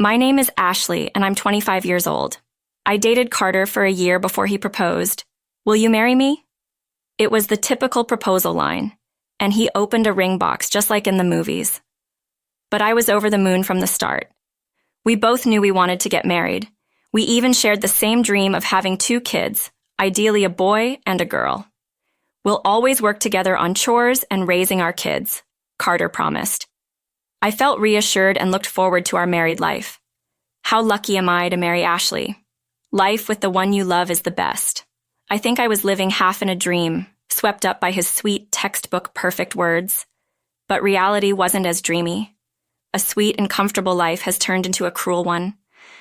My name is Ashley, and I'm 25 years old. I dated Carter for a year before he proposed. Will you marry me? It was the typical proposal line, and he opened a ring box just like in the movies. But I was over the moon from the start. We both knew we wanted to get married. We even shared the same dream of having 2 kids, ideally a boy and a girl. We'll always work together on chores and raising our kids, Carter promised. I felt reassured and looked forward to our married life. How lucky am I to marry Ashley? Life with the one you love is the best. I think I was living half in a dream, swept up by his sweet textbook perfect words. But reality wasn't as dreamy. A sweet and comfortable life has turned into a cruel one.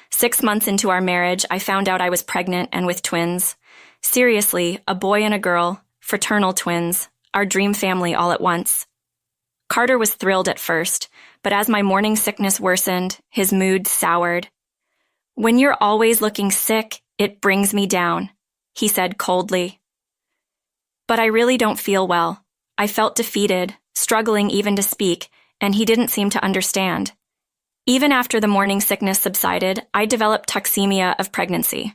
6 months into our marriage, I found out I was pregnant and with twins. Seriously, a boy and a girl, fraternal twins, our dream family all at once. Carter was thrilled at first, but as my morning sickness worsened, his mood soured. "When you're always looking sick, it brings me down," he said coldly. But I really don't feel well. I felt defeated, struggling even to speak, and he didn't seem to understand. Even after the morning sickness subsided, I developed toxemia of pregnancy.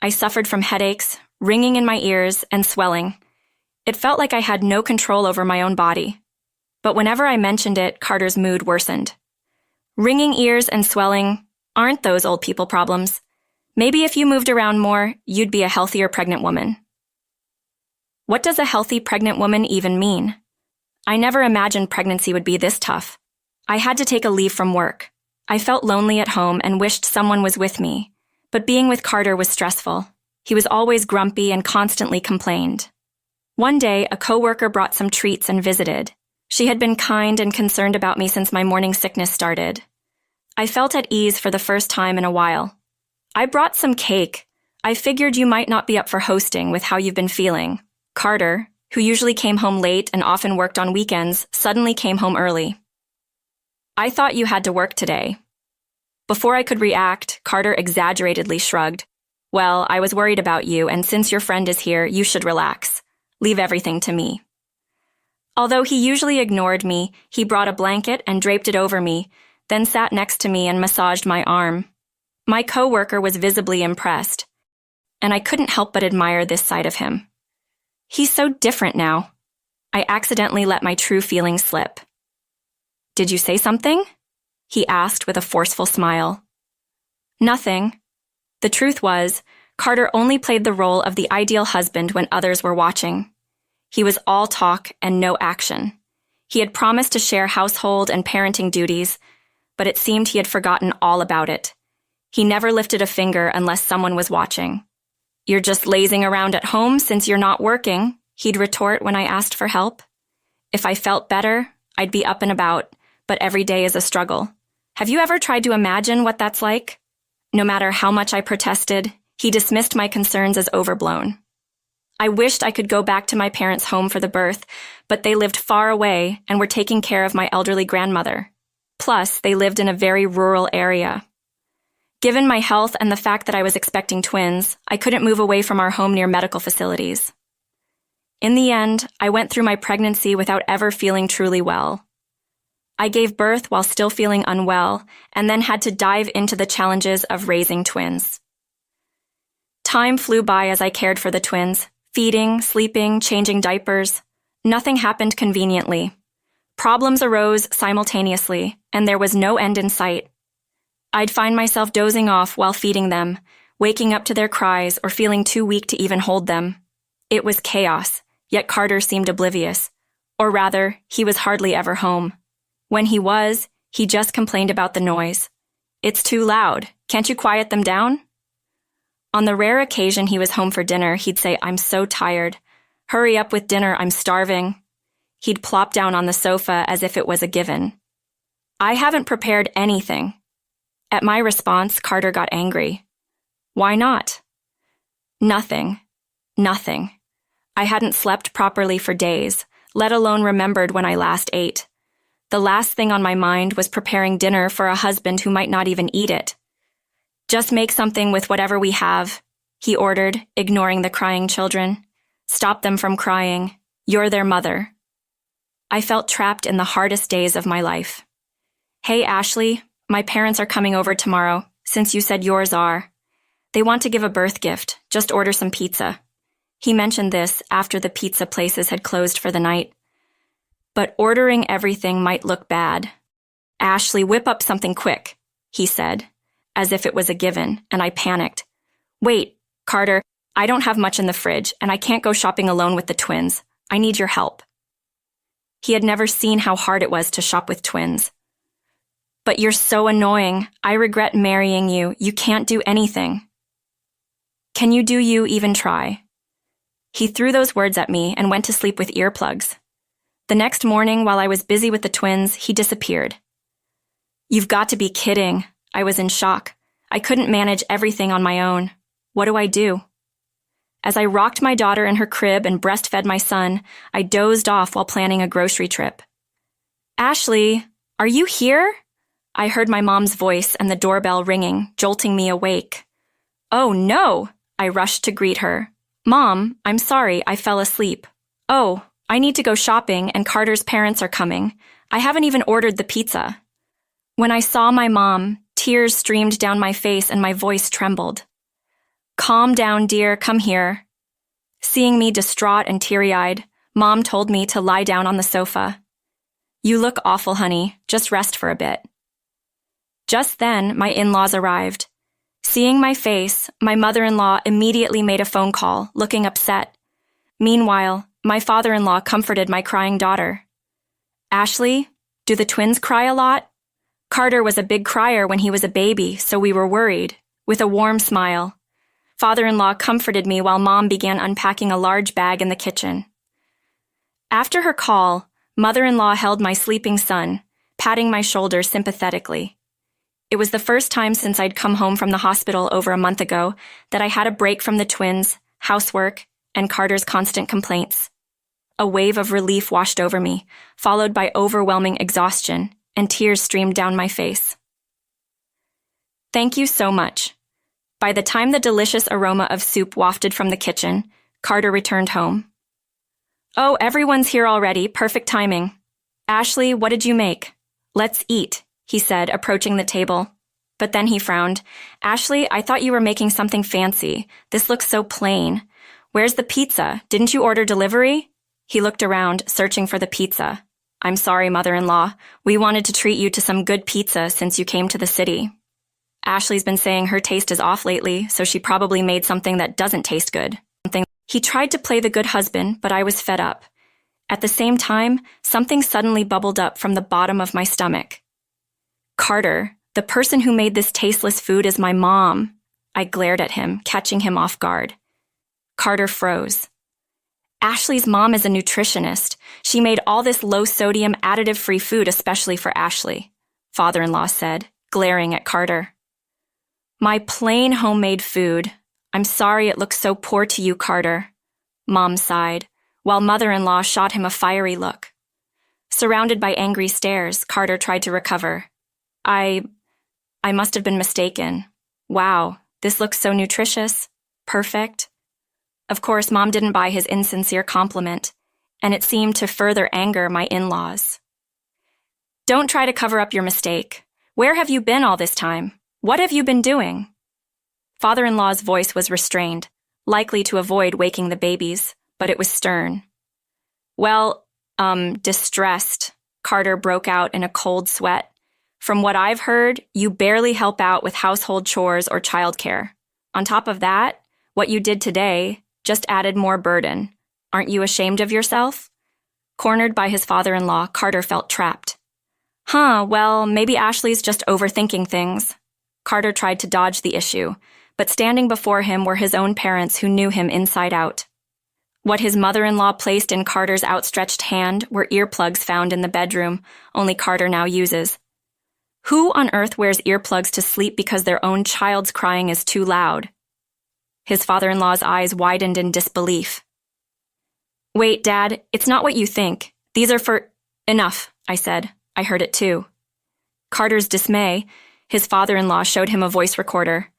I suffered from headaches, ringing in my ears, and swelling. It felt like I had no control over my own body. But whenever I mentioned it, Carter's mood worsened. Ringing ears and swelling aren't those old people problems. Maybe if you moved around more, you'd be a healthier pregnant woman. What does a healthy pregnant woman even mean? I never imagined pregnancy would be this tough. I had to take a leave from work. I felt lonely at home and wished someone was with me, but being with Carter was stressful. He was always grumpy and constantly complained. One day, a coworker brought some treats and visited. She had been kind and concerned about me since my morning sickness started. I felt at ease for the first time in a while. "I brought some cake. I figured you might not be up for hosting with how you've been feeling." Carter, who usually came home late and often worked on weekends, suddenly came home early. "I thought you had to work today." Before I could react, Carter exaggeratedly shrugged. "Well, I was worried about you, and since your friend is here, you should relax. Leave everything to me." Although he usually ignored me, he brought a blanket and draped it over me, then sat next to me and massaged my arm. My coworker was visibly impressed, and I couldn't help but admire this side of him. He's so different now. I accidentally let my true feelings slip. "Did you say something?" he asked with a forceful smile. "Nothing." The truth was, Carter only played the role of the ideal husband when others were watching. He was all talk and no action. He had promised to share household and parenting duties, but it seemed he had forgotten all about it. He never lifted a finger unless someone was watching. "You're just lazing around at home since you're not working," he'd retort when I asked for help. If I felt better, I'd be up and about, but every day is a struggle. Have you ever tried to imagine what that's like? No matter how much I protested, he dismissed my concerns as overblown. I wished I could go back to my parents' home for the birth, but they lived far away and were taking care of my elderly grandmother. Plus, they lived in a very rural area. Given my health and the fact that I was expecting twins, I couldn't move away from our home near medical facilities. In the end, I went through my pregnancy without ever feeling truly well. I gave birth while still feeling unwell, and then had to dive into the challenges of raising twins. Time flew by as I cared for the twins, feeding, sleeping, changing diapers. Nothing happened conveniently. Problems arose simultaneously, and there was no end in sight. I'd find myself dozing off while feeding them, waking up to their cries or feeling too weak to even hold them. It was chaos, yet Carter seemed oblivious. Or rather, he was hardly ever home. When he was, he just complained about the noise. "It's too loud. Can't you quiet them down?" On the rare occasion he was home for dinner, he'd say, "I'm so tired. Hurry up with dinner, I'm starving." He'd plop down on the sofa as if it was a given. "I haven't prepared anything." At my response, Carter got angry. "Why not?" Nothing. I hadn't slept properly for days, let alone remembered when I last ate. The last thing on my mind was preparing dinner for a husband who might not even eat it. "Just make something with whatever we have," he ordered, ignoring the crying children. "Stop them from crying. You're their mother." I felt trapped in the hardest days of my life. "Hey, Ashley, My parents are coming over tomorrow, since you said yours are. They want to give a birth gift. Just order some pizza. He mentioned this after the pizza places had closed for the night. But ordering everything might look bad. Ashley, whip up something quick, he said, as if it was a given, and I panicked. Wait, Carter, I don't have much in the fridge, and I can't go shopping alone with the twins. I need your help. He had never seen how hard it was to shop with twins. But you're so annoying. I regret marrying you. You can't do anything. Can you even try? He threw those words at me and went to sleep with earplugs. The next morning, while I was busy with the twins, he disappeared. You've got to be kidding. I was in shock. I couldn't manage everything on my own. What do I do? As I rocked my daughter in her crib and breastfed my son, I dozed off while planning a grocery trip. Ashley, are you here? I heard my mom's voice and the doorbell ringing, jolting me awake. Oh, no! I rushed to greet her. Mom, I'm sorry, I fell asleep. Oh, I need to go shopping and Carter's parents are coming. I haven't even ordered the pizza. When I saw my mom, tears streamed down my face and my voice trembled. Calm down, dear, come here. Seeing me distraught and teary-eyed, Mom told me to lie down on the sofa. You look awful, honey. Just rest for a bit. Just then, my in-laws arrived. Seeing my face, my mother-in-law immediately made a phone call, looking upset. Meanwhile, my father-in-law comforted my crying daughter. Ashley, do the twins cry a lot? Carter was a big crier when he was a baby, so we were worried. With a warm smile, father-in-law comforted me while Mom began unpacking a large bag in the kitchen. After her call, mother-in-law held my sleeping son, patting my shoulder sympathetically. It was the first time since I'd come home from the hospital over a month ago that I had a break from the twins, housework, and Carter's constant complaints. A wave of relief washed over me, followed by overwhelming exhaustion, and tears streamed down my face. Thank you so much. By the time the delicious aroma of soup wafted from the kitchen, Carter returned home. Oh, everyone's here already. Perfect timing. Ashley, what did you make? Let's eat, he said, approaching the table. But then he frowned. Ashley, I thought you were making something fancy. This looks so plain. Where's the pizza? Didn't you order delivery? He looked around, searching for the pizza. I'm sorry, mother-in-law. We wanted to treat you to some good pizza since you came to the city. Ashley's been saying her taste is off lately, so she probably made something that doesn't taste good. He tried to play the good husband, but I was fed up. At the same time, something suddenly bubbled up from the bottom of my stomach. Carter, the person who made this tasteless food is my mom. I glared at him, catching him off guard. Carter froze. Ashley's mom is a nutritionist. She made all this low-sodium, additive-free food especially for Ashley, father-in-law said, glaring at Carter. My plain homemade food. I'm sorry it looks so poor to you, Carter. Mom sighed, while mother-in-law shot him a fiery look. Surrounded by angry stares, Carter tried to recover. I must have been mistaken. Wow, this looks so nutritious. Perfect. Of course, Mom didn't buy his insincere compliment, and it seemed to further anger my in-laws. Don't try to cover up your mistake. Where have you been all this time? What have you been doing? Father-in-law's voice was restrained, likely to avoid waking the babies, but it was stern. Well, distressed, Carter broke out in a cold sweat. From what I've heard, you barely help out with household chores or childcare. On top of that, what you did today just added more burden. Aren't you ashamed of yourself? Cornered by his father-in-law, Carter felt trapped. Well, maybe Ashley's just overthinking things. Carter tried to dodge the issue, but standing before him were his own parents who knew him inside out. What his mother-in-law placed in Carter's outstretched hand were earplugs found in the bedroom, only Carter now uses. Who on earth wears earplugs to sleep because their own child's crying is too loud? His father-in-law's eyes widened in disbelief. Wait, Dad, it's not what you think. These are for— Enough, I said. I heard it too. Carter's dismay, his father-in-law showed him a voice recorder.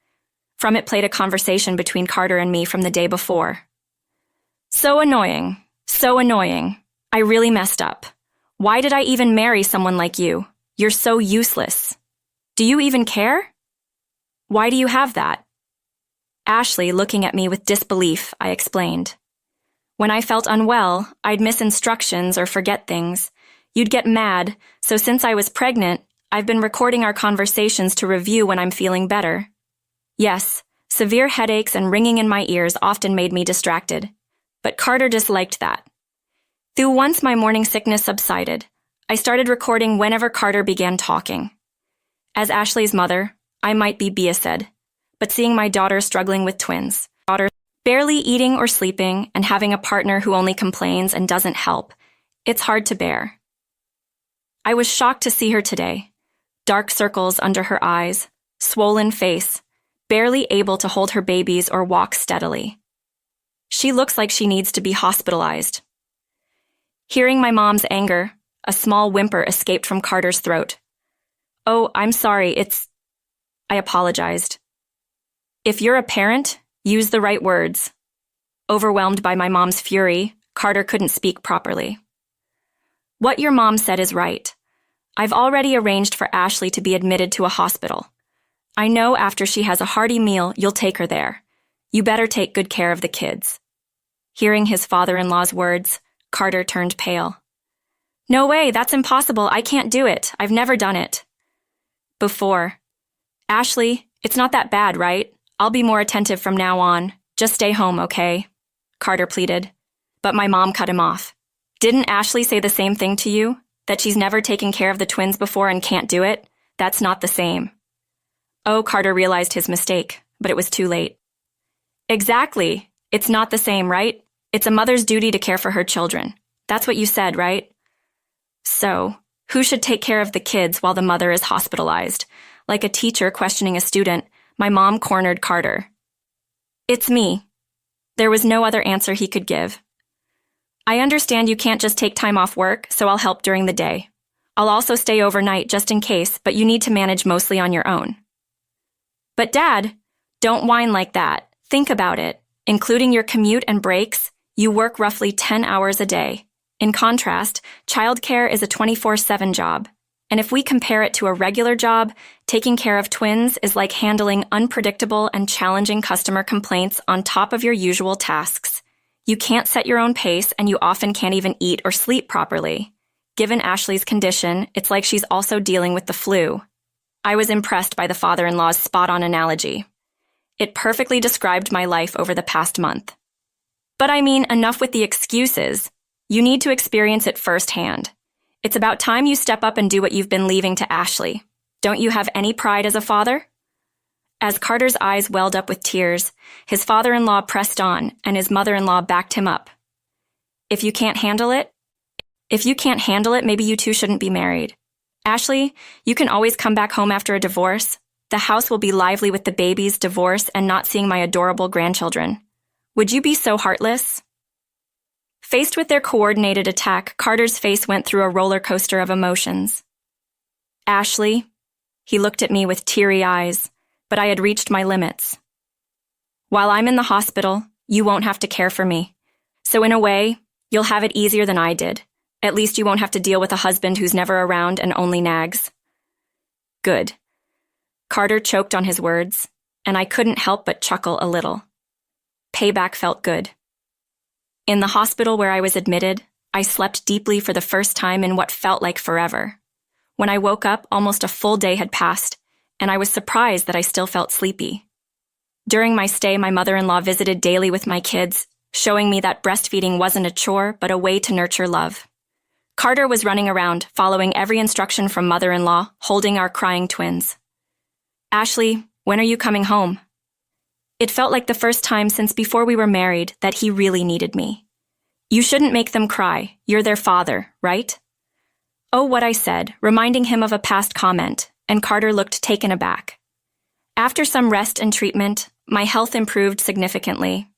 From it played a conversation between Carter and me from the day before. So annoying. So annoying. I really messed up. Why did I even marry someone like you? You're so useless. Do you even care? Why do you have that? Ashley, looking at me with disbelief, I explained. When I felt unwell, I'd miss instructions or forget things. You'd get mad, so since I was pregnant, I've been recording our conversations to review when I'm feeling better. Yes, severe headaches and ringing in my ears often made me distracted, but Carter disliked that. Though once my morning sickness subsided, I started recording whenever Carter began talking. As Ashley's mother, I might be biased, but seeing my daughter struggling with twins, barely eating or sleeping, and having a partner who only complains and doesn't help, it's hard to bear. I was shocked to see her today. Dark circles under her eyes, swollen face, barely able to hold her babies or walk steadily. She looks like she needs to be hospitalized. Hearing my mom's anger, a small whimper escaped from Carter's throat. "Oh, I'm sorry, I apologized. "If you're a parent, use the right words." Overwhelmed by my mom's fury, Carter couldn't speak properly. "What your mom said is right. I've already arranged for Ashley to be admitted to a hospital. I know after she has a hearty meal, you'll take her there. You better take good care of the kids." Hearing his father-in-law's words, Carter turned pale. "No way, that's impossible. I can't do it. I've never done it." Before. "Ashley, it's not that bad, right? I'll be more attentive from now on. Just stay home, okay?" Carter pleaded. But my mom cut him off. "Didn't Ashley say the same thing to you? That she's never taken care of the twins before and can't do it? That's not the same." Oh, Carter realized his mistake, but it was too late. "Exactly. It's not the same, right? It's a mother's duty to care for her children. That's what you said, right?" So, who should take care of the kids while the mother is hospitalized? Like a teacher questioning a student, my mom cornered Carter. "It's me." There was no other answer he could give. "I understand you can't just take time off work, so I'll help during the day. I'll also stay overnight just in case, but you need to manage mostly on your own." "But Dad, don't whine like that. Think about it. Including your commute and breaks, you work roughly 10 hours a day. In contrast, childcare is a 24/7 job. And if we compare it to a regular job, taking care of twins is like handling unpredictable and challenging customer complaints on top of your usual tasks. You can't set your own pace, and you often can't even eat or sleep properly. Given Ashley's condition, it's like she's also dealing with the flu. I was impressed by the father-in-law's spot-on analogy. It perfectly described my life over the past month. But I mean, enough with the excuses. You need to experience it firsthand. It's about time you step up and do what you've been leaving to Ashley. Don't you have any pride as a father? As Carter's eyes welled up with tears, his father-in-law pressed on, and his mother-in-law backed him up. If you can't handle it, maybe you two shouldn't be married. Ashley, you can always come back home after a divorce. The house will be lively with the babies, divorce, and not seeing my adorable grandchildren. Would you be so heartless? Faced with their coordinated attack, Carter's face went through a roller coaster of emotions. Ashley, he looked at me with teary eyes, but I had reached my limits. While I'm in the hospital, you won't have to care for me. So in a way, you'll have it easier than I did. At least you won't have to deal with a husband who's never around and only nags. Good. Carter choked on his words, and I couldn't help but chuckle a little. Payback felt good. In the hospital where I was admitted, I slept deeply for the first time in what felt like forever. When I woke up, almost a full day had passed, and I was surprised that I still felt sleepy. During my stay, my mother-in-law visited daily with my kids, showing me that breastfeeding wasn't a chore, but a way to nurture love. Carter was running around, following every instruction from mother-in-law, holding our crying twins. Ashley, when are you coming home? It felt like the first time since before we were married that he really needed me. You shouldn't make them cry. You're their father, right? Oh, what I said, reminding him of a past comment, and Carter looked taken aback. After some rest and treatment, my health improved significantly.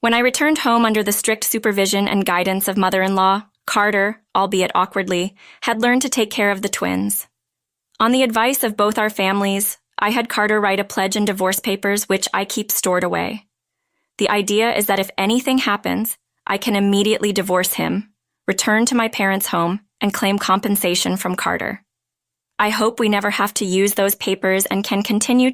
When I returned home under the strict supervision and guidance of mother-in-law, Carter, albeit awkwardly, had learned to take care of the twins. On the advice of both our families, I had Carter write a pledge and divorce papers, which I keep stored away. The idea is that if anything happens, I can immediately divorce him, return to my parents' home, and claim compensation from Carter. I hope we never have to use those papers and can continue